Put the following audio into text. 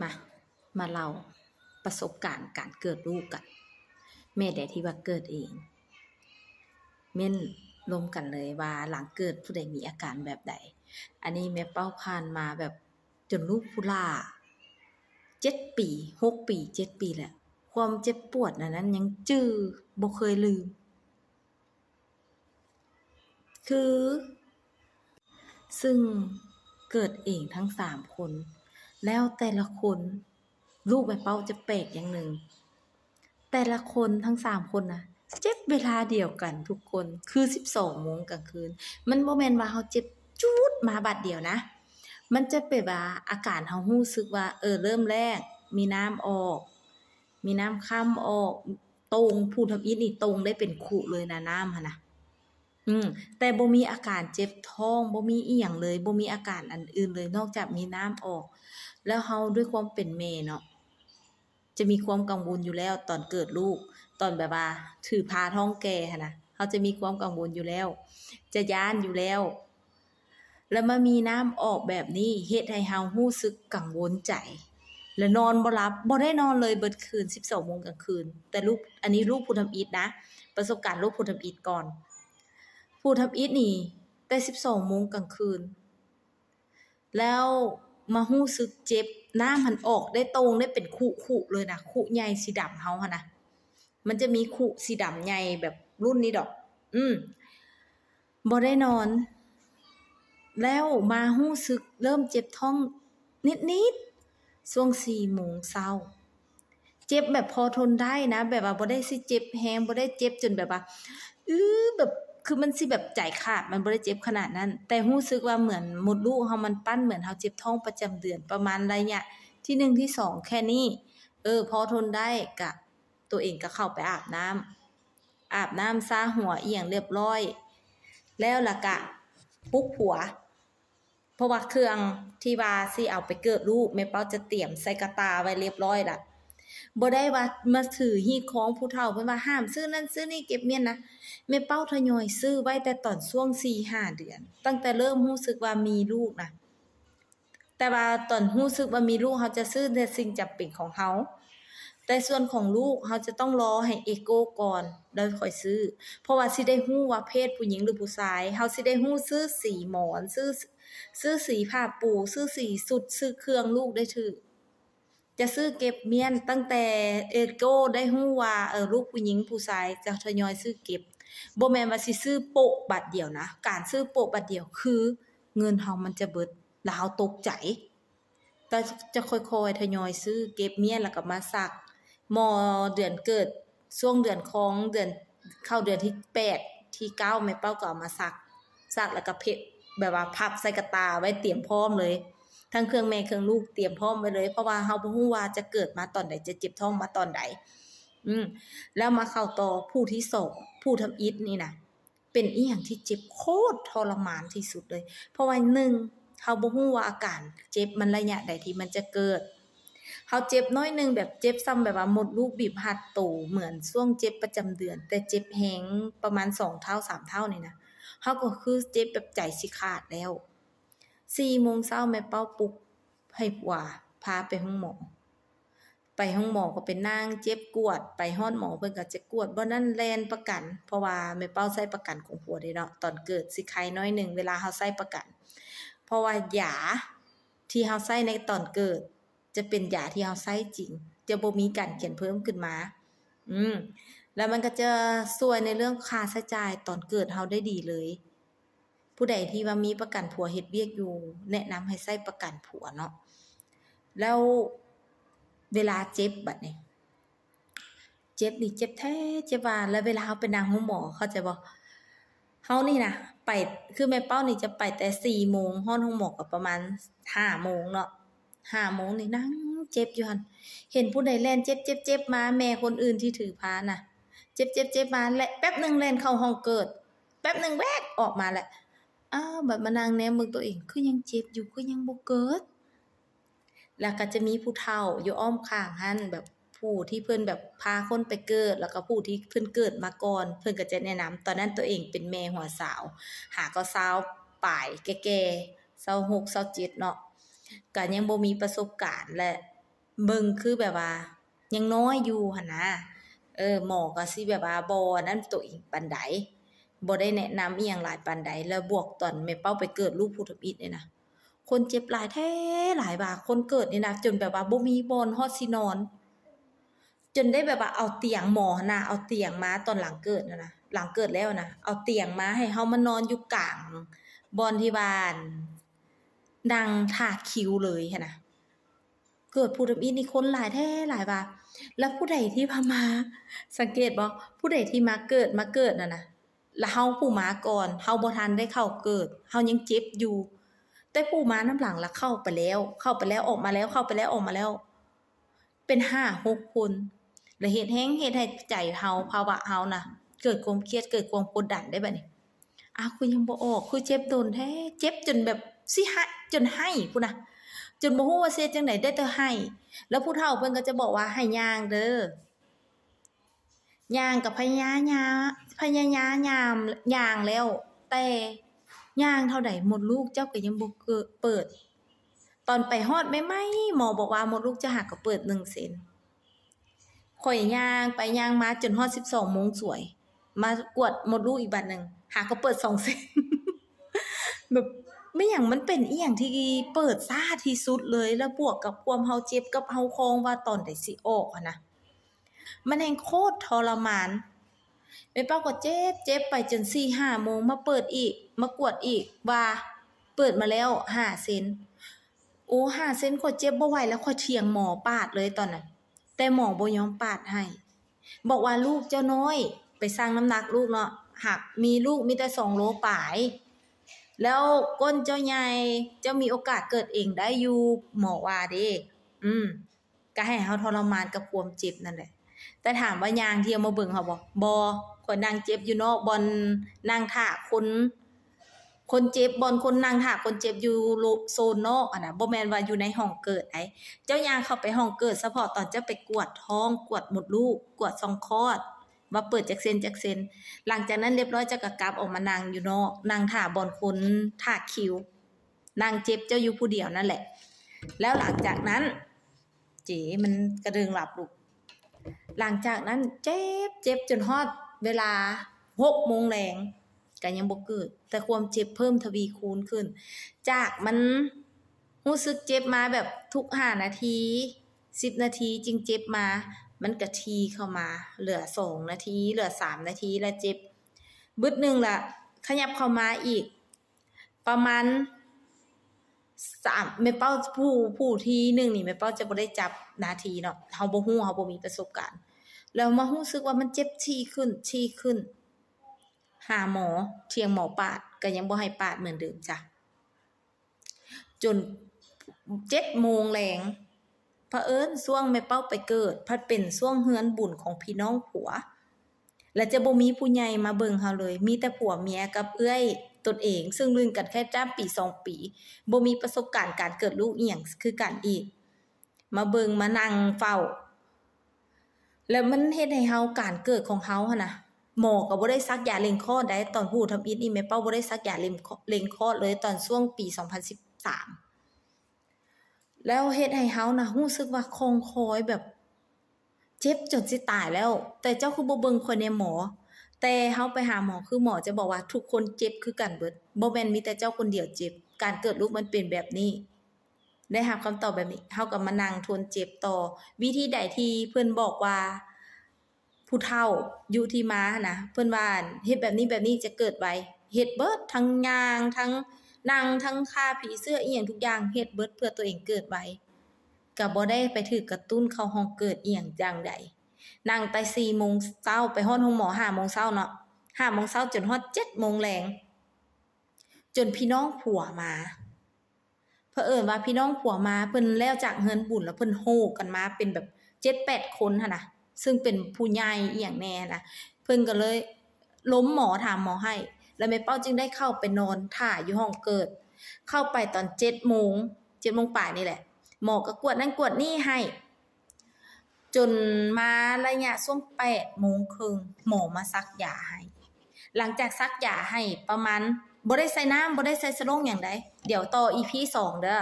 มามาเล่าประสบการณ์การเกิดลูกกันแม่ใดที่ว่าเกิดเองเม่นรวมกันเลยว่าหลังเกิดผู้ใดมีอาการแบบใดอันนี้แม่เป้าผ่านมาแบบจนลูกพุล่า7 ปี6 ปี7 ปีแหละความเจ็บปวดนั้นยังจื้อบ่เคยลืมคือซึ่งเกิดเองทั้ง3คนแล้วแต่ละคนลูกแม่เป้าจะแปลกอย่างหนึ่งแต่ละคนทั้ง3คนน่ะเจ็บเวลาเดียวกันทุกคนคือ12 โมงกลางคืนมันบ่แม่นว่าเฮาเจ็บจู๊ดมาบัดเดียวนะมันจะเป็นว่าอาการเฮารู้สึกว่าเริ่มแรกมีน้ำออกมีน้ำค่ำออกตรงพูดทำอิฐนี่ตรงได้เป็นขุเลยนะน้ำหั่นน่ะแต่บ่มีอาการเจ็บท้องบ่มีอิหยังเลยบ่มีอาการอันอื่นเลยนอกจากมีน้ำออกแล้วเฮาด้วยความเป็นแม่เนาะจะมีความกังวลอยู่แล้วตอนเกิดลูกตอนแบบว่าถือพาท้องแก่หั่นน่ะเฮาจะมีความกังวลอยู่แล้วจะย้านอยู่แล้วแล้วมามีน้ำออกแบบนี้เฮ็ดให้เฮารู้สึกกังวลใจและนอนบ่หลับบ่ได้นอนเลยเบิดคืน12 โมงกลางคืนแต่ลูกอันนี้ลูกผู้ทำอิฐนะประสบการณ์ลูกผู้ทำอิฐก่อน ผู้ทำอิฐนี่แต่12 โมงกลางคืนแล้วมารู้สึกเจ็บน้ำมันออกได้ตรงได้เป็นขุๆเลยนะขุใหญ่สีดำเฮาหั่นน่ะมันจะมีขุสีดำใหญ่แบบรุ่นนี้ดอกบ่ได้นอนแล้วมารู้สึกเริ่มเจ็บท้องนิดๆช่วง4 โมงเช้าเจ็บแบบพอทนได้นะแบบว่าบ่ได้สิเจ็บแรงบ่ได้เจ็บจนแบบว่าแบบคือมันสิแบบใจขาดมันบ่ได้เจ็บขนาดนั้นแต่รู้สึกว่าเหมือนมดลูกเฮามันปั้นเหมือนเฮาเจ็บท้องประจำเดือนประมาณระยะที่1ที่2แค่นี้พอทนได้ก็ตัวเองก็เข้าไปอาบน้ำซาหัวอิหยังเรียบร้อยแล้วล่ะก็ปลุกผัวเพราะว่าเครื่องที่ว่าสิเอาไปเกิดลูกแม่เป้าจะเตรียมใส่กะตาไว้เรียบร้อยล่ะบ่ได้ว่ามาถือฮีดของผู้เฒ่าเพิ่นว่าห้ามซื้อนั่นซื้อนี่เก็บเมียนนะแม่เป้าทยอยซื้อไว้แต่ตอนช่วง4-5 เดือนตั้งแต่เริ่มรู้สึกว่ามีลูกนะแต่ว่าตอนรู้สึกว่ามีลูกเฮาจะซื้อแต่สิ่งจำเป็นของเฮาแต่ส่วนของลูกเฮาจะต้องรอให้เอโกก่อนแล้วค่อยซื้อเพราะว่าสิได้รู้ว่าเพศผู้หญิงหรือผู้ชายเฮาสิได้รู้ซื้อสีหมอนซื้อสีผ้าปูซื้อสีสุดซื้อเครื่องลูกได้ถูกจะซื้อเก็บเมียนตั้งแต่เอโกได้รู้ว่าลูกผู้หญิงผู้ชายจะทยอยซื้อเก็บบ่แม่นว่าสิซื้อโปะบัดเดียวนะการซื้อโปะบัดเดียวคือเงินเฮามันจะเบิดแล้วเฮาตกใจแต่จะค่อยๆทยอยซื้อเก็บเมียนแล้วก็มาซักมเดือนเกิดช่วงเดือนของเดือนเข้าเดือนที่8ที่9แม่เป้าก็เอามาซักแล้วก็แบบว่าพับใส่กะตาไว้เตรียมพร้อมเลยทั้งเครื่องแม่เครื่องลูกเตรียมพร้อมไว้เลยเพราะว่าเฮาบ่ฮู้ว่าจะเกิดมาตอนใดจะเจ็บท้องมาตอนใดแล้วมาเข้าต่อผู้ที่2ผู้ทำอิฐนี่น่ะเป็นอิหยังที่เจ็บโคตรทรมานที่สุดเลยเพราะว่า1เฮาบ่ฮู้ว่าอาการเจ็บมันระยะใดที่มันจะเกิดเฮาเจ็บน้อยหนึ่งแบบเจ็บส่ำแบบว่ามดลูกบีบรัดโตเหมือนช่วงเจ็บประจำเดือนแต่เจ็บแรงประมาณ2เท่า3เท่านี่นะเฮาก็คือเจ็บแบบใจสิขาดแล้ว4 โมงเช้าแม่เป้าปลุกให้ผัวพาไปห้องหมอไปห้องหมอก็ไปนั่งเจ็บกวดไปฮอดหมอเพิ่นก็จะกวดบ่นั้นแล่นประกันเพราะว่าแม่เป้าใช้ประกันของผัวเด้เนาะตอนเกิดสิไข้น้อยหนึ่งเวลาเฮาใช้ประกันเพราะว่ายาที่เฮาใช้ในตอนเกิดจะเป็นยาที่เฮาใช้จริงจะบ่มีการเขียนเพิ่มขึ้นมาแล้วมันก็จะช่วยในเรื่องค่าใช้จ่ายตอนเกิดเฮาได้ดีเลยผู้ใดที่ว่ามีประกันผัวเฮ็ดเวียกอยู่แนะนำให้ใช้ประกันผัวเนาะแล้วเวลาเจ็บบัดนี้เจ็บนี่เจ็บแท้เจ็บว่าแล้วเวลาเฮาไปนั่งห้องหมอเข้าใจบ่เฮานี่นะไปคือแม่เป้านี่จะไปแต่4 โมงฮอดห้องหมอก็ประมาณ5 โมงเนาะ5 โมงนี่นั่งเจ็บอยู่หั่นเห็นผู้ใดแล่นเจ็บๆๆมาแม่คนอื่นที่ถือพาน่ะเจ็บๆๆมาและแป๊บหนึ่งแล่นเข้าห้องเกิดแป๊บหนึ่งแวกออกมาแล้วอ้าวบัดมานั่งแนมเบิ่งตัวเองคือยังเจ็บอยู่คือยังบ่เกิดแล้วก็จะมีผู้เฒ่าอยู่อ้อมข้างหั้นแบบผู้ที่เพิ่นแบบพาคนไปเกิดแล้วก็ผู้ที่เพิ่นเกิดมาก่อนเพิ่นก็จะแนะนำตอนนั้นตัวเองเป็นแม่หัวสาวหาก็20ปลายแก่ๆ26 27เนาะก็ยังบ่มีประสบการณ์และ เบิ่งคือแบบว่ายังน้อยอยู่หั่นนะหมอก็สิแบบว่าบ่นั่นตัวเองปานใดบ่ได้แนะนำอิหยังหลายปานใดแล้วบวกตอนแม่เป้าไปเกิดลูกผู้ทำอิฐนี่นะคนเจ็บหลายแท้หลายว่าคนเกิดนี่นะจนแบบว่าบ่มีบ่อนฮอดสินอน จนได้แบบว่าเอาเตียงหมอหั่นน่ะเอาเตียงมาตอนหลังเกิดน่ะนะหลังเกิดแล้วนะเอาเตียงมาให้เฮามานอนอยู่กลางบ่อนที่บ้านนั่งท่าคิวเลยหั้นน่ะเกิดภูทับเบิกนี่คนหลายแท้หลายว่าแล้วผู้ใดที่พามาสังเกตบ่ผู้ใดที่มาเกิดน่ะนะแล้วเฮาผู้มาก่อนเฮาบ่ทันได้เข้าเกิดเฮายังเจ็บอยู่แต่ผู้มานำหลังแล้วเข้าไปแล้วออกมาแล้วเข้าไปแล้วออกมาแล้วเป็น5-6คนแล้วเฮ็ดให้ใจเฮาภาวะเฮาน่ะเกิดความเครียดเกิดความกดดันได้บัดนี้อ้าวคือยังบ่ออกคือเจ็บโดนแท้เจ็บจนแบบสิหะจนไห้พู้นน่ะจนบ่ฮู้ว่าสิเฮ็ดจังได๋ได้แต่ไห้แล้วผู้เฒ่าเพิ่นก็จะบอกว่าให้ย่างเด้อย่างก็พยายามย่างแล้วแต่ย่างเท่าใดมดลูกเจ้าก็ยังบ่เปิดตอนไปฮอดใหม่ๆหมอบอกว่ามดลูกเจ้าหากก็เปิด1เซนข้อยย่างไปย่างมาจนฮอด12โมงสวยมากวดมดลูกอีกบัดหนึ่งหากก็เปิด2เซนแบบไม่หยังมันเป็นอิหยังที่เปิดซ่าที่สุดเลยแล้วบวกกับความเฮาเจ็บกับเฮาคองว่าตอนใดสิออกอะนะมันแฮ่งโคตรทรมานแม่เป้าก็เจ็บไปจน4-5โมงมาเปิดอีกมากวดอีกว่าเปิดมาแล้ว5เซนโอ้5เซนข้อยเจ็บบ่ไหวแล้วข้อยเถียงหมอปาดเลยตอนนั้นแต่หมอบ่ยอมปาดให้บอกว่าลูกเจ้าน้อยไปชั่งน้ำหนักลูกเนาะหากมีลูกมีแต่2โลปลายแล้วก้นเจ้าใหญ่เจ้ามีโอกาสเกิดเองได้อยู่หมอว่าเด้ก็ให้เฮาทรมานกับความเจ็บนั่นแหละแต่ถามว่าย่างเที่ยวมาเบิ่งเฮาบ่ข้อยนั่งเจ็บอยู่นอกบ่อนนั่งท่าคนเจ็บบ่อนคนนั่งท่าคนเจ็บอยู่โซนนอกอะน่ะบ่แม่นว่าอยู่ในห้องเกิดไดเจ้าย่างเข้าไปห้องเกิดเฉพาะตอนเจ้าไปกวดท้องกวดมดลูกกวดช่องคลอดว่าเปิดจักเซนหลังจากนั้นเรียบร้อยเจ้าก็กลับออกมานั่งอยู่นอกนั่งท่าบ่อนคนท่าคิวนั่งเจ็บเจ้าอยู่ผู้เดียวนั่นแหละแล้วหลังจากนั้นเจ๋มันกระเริงหลับลูกหลังจากนั้นเจ็บจนฮอดเวลา6โมงแลงก็ยังบ่เกิดแต่ความเจ็บเพิ่มทวีคูณขึ้นจากมันรู้สึกเจ็บมาแบบทุก5นาที10นาทีจึงเจ็บมามันก็ทีเข้ามาเหลือ2นาทีเหลือ3นาทีแล้วเจ็บบึดหนึงล่ะขยับเข้ามาอีกประมาณ3แม่เป้าผู้ที่1นี่แม่เป้าจะบ่ได้จับนาทีเนาะเฮาบ่ฮู้เฮาบ่มีประสบการณ์แล้วมารู้สึกว่ามันเจ็บถี่ขึ้นหาหมอเที่ยงหมอปาดก็ยังบ่ให้ปาดเหมือนเดิมจ้ะจน7โมงแลงเผอิญช่วงแม่เป้าไปเกิดพัดเป็นช่วงเฮือนบุญของพี่น้องผัวและจะบ่มีผู้ใหญ่มาเบิ่งเฮาเลยมีแต่ผัวเมียกับเอื้อยตนเองซึ่งรุ่นกันแค่จ้ามปี2ปีบ่มีประสบการณ์การเกิดลูกอีหยังคือกันอีกมาเบิ่งมานั่งเฝ้าแล้วมันเฮ็ดให้เฮาการเกิดของเฮาหั่นน่ะหมอก็บ่ได้ซักยาเร่งคลอดได้ตอนผู้ทำอิฐนี่แม่เป้าบ่ได้ซักยาเร่งคลอดเลยตอนช่วงปี2013แล้วเฮ็ดให้เฮาน่ะรู้สึกว่าคองคอยแบบเจ็บจนสิตายแล้วแต่เจ้าคือบ่เบิ่งข่อยแหน่หมอแต่เฮาไปหาหมอคือหมอจะบอกว่าทุกคนเจ็บคือกันเบิดบ่แม่นมีแต่เจ้าคนเดียวเจ็บการเกิดลูกมันเป็นแบบนี้ได้รับคำตอบแบบนี้เฮาก็มานั่งทนเจ็บต่อวิธีใดที่เพิ่นบอกว่าผู้เฒ่าอยู่ที่มาหั้นนะเพิ่นว่าเฮ็ดแบบนี้จะเกิดไวเฮ็ดเบิดทั้งย่างทั้งนั่งทั้งฆ่าผีเสื้ออิหยังทุกอย่างเฮ็ดเบิดเพื่อตัวเองเกิดไวก็บ่ได้ไปถูกกระตุ้นเข้าห้องเกิดอิหยังจั่งใดนั่งแต่4โมงเช้าไปฮอดห้องหมอ5โมงเช้าเนาะ5โมงเช้าจนฮอด7โมงแลงจนพี่น้องผัวมาเผอิญว่าพี่น้องผัวมาเพิ่นแล้วจากเฮือนบุญแล้วเพิ่นโฮกันมาเป็นแบบ7-8คนหั่นน่ะซึ่งเป็นผู้ใหญ่อิหยังแน่นะเพิ่นก็เลยล้มหมอถามหมอให้แล้วแม่เป้าจึงได้เข้าไปนอนท่าอยู่ห้องเกิดเข้าไปตอน7โมง7โมงปลายนี่แหละหมอก็กวดนั่นกวดนี่ให้จนมาระยะช่วง8โมงครึ่งหมอมาซักยาให้หลังจากซักยาให้ประมาณบ่ได้ใส่น้ำบ่ได้ใส่สะโลงหยังใดเดี๋ยวต่อ EP 2เด้อ